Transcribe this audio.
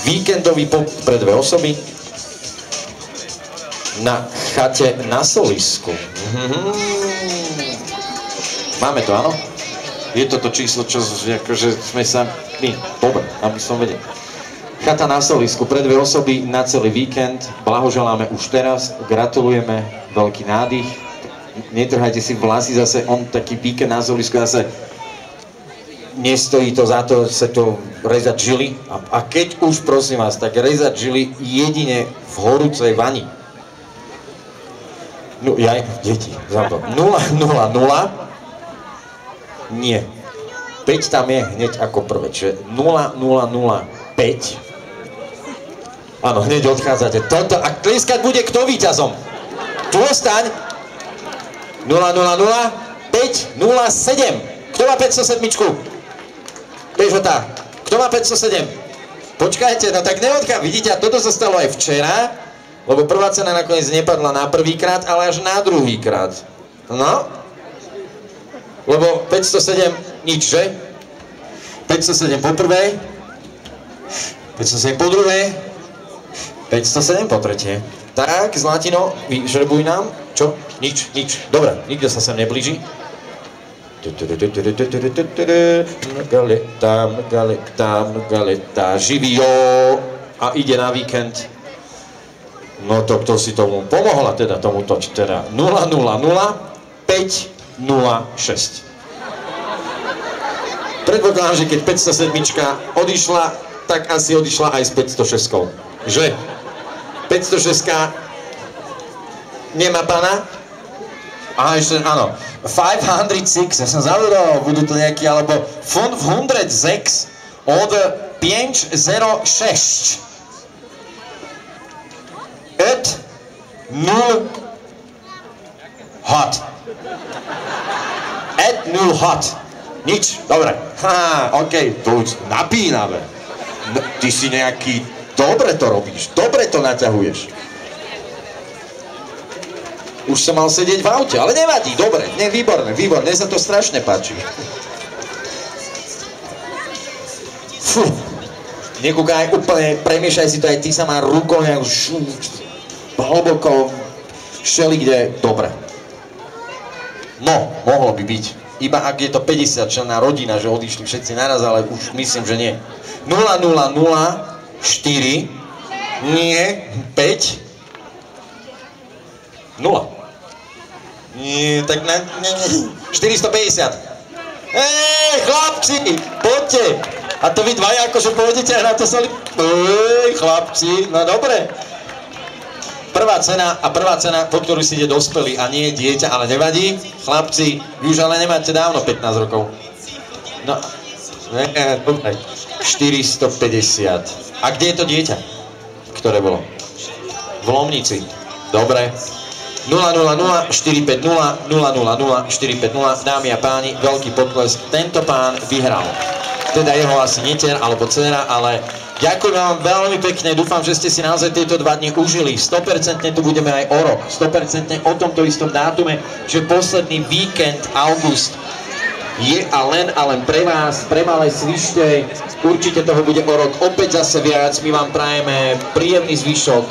víkendový pop pre dve osoby na chate na Solisku. Máme to, áno? Je to to číslo, čo akože sme sa my. Dobre, aby som vedel. Chata na Solisku pre dve osoby na celý víkend. Blahoželáme už teraz, gratulujeme, veľký nádych. Netrhajte si vlasy zase, on taký víkend na Solisku zase nestojí to za to sa to rezať žily. A keď už, prosím vás, tak rezať žily jedine v horúcej vani. No, jaj, deti, za to. 0, 0, 0. Nie. 5 tam je hneď ako prvé, čiže 0, 0, 0, 5. Áno, hneď odchádzate. Toto, a tlieskať bude kto víťazom? Tu ostaň. 0, 0, 0, 5, 0, 7. Kto má 507? Bežota. Kto má 507? Počkajte, no tak neodchádza. Vidíte, a toto sa stalo aj včera, lebo prvá cena nakoniec nepadla na prvýkrát, ale až na druhýkrát. No? Lebo 507 nič, že? 507 po prvej, 507 po druhej, 507 po tretie. Tak, Zlatino, vyžrebuj nám. Čo? Nič, nič. Dobre, nikto sa sem neblíži. Galeta, živý jo. A ide na víkend. No to kto si tomu pomohla teda tomuto, teda 0, 0, 0, 5, 0, 6. Predpokladám, že keď 507 odišla, tak asi odišla aj s 506. Že? 506 nemá pána? Aha, ešte, áno. 506, ja som zavedol, budú to nejaký, alebo 506 od 506. Et 0 hot. Et 0 hot. Nič, dobre. Haha, okej, to už napínavé. No, ty si nejaký, dobre to robíš, dobre to naťahuješ. Už som mal sedieť v aute, ale nevadí, dobre, výborné, výborné, mne sa to strašne páči. Fú, nekúkaj úplne, premiešaj si to aj ty sama rukou, nejak hlboko, všelikde, dobre. No, mohlo by byť. Iba ak je to 50-členná rodina, že odišli všetci naraz, ale už myslím, že nie. 0, 0, 0, 4, nie, 5, 0. Nie, tak na 450. Chlapci, poďte. A to vy dvaja akože pôjdete aj na to soli. Chlapci, no dobre. Prvá cena, po ktorú si ide dospelý a nie dieťa, ale nevadí. Chlapci, vy už ale nemáte dávno 15 rokov. No, dobre. 450. A kde je to dieťa? Ktoré bolo? V Lomnici. Dobre. 0, 0, 0, 4, 5, 0, 0, 0, 0, 4, 5, 0. Dámy a páni, veľký potlesk. Tento pán vyhral. Teda jeho asi netier alebo dcera, ale ďakujem vám veľmi pekne, dúfam, že ste si naozaj tieto 2 dni užili. 100% tu budeme aj o rok, 100% o tomto istom dátume, že posledný víkend, august, je a len pre vás, pre Malé Svištej. Určite toho bude o rok opäť zase viac, my vám prajeme príjemný zvyšok.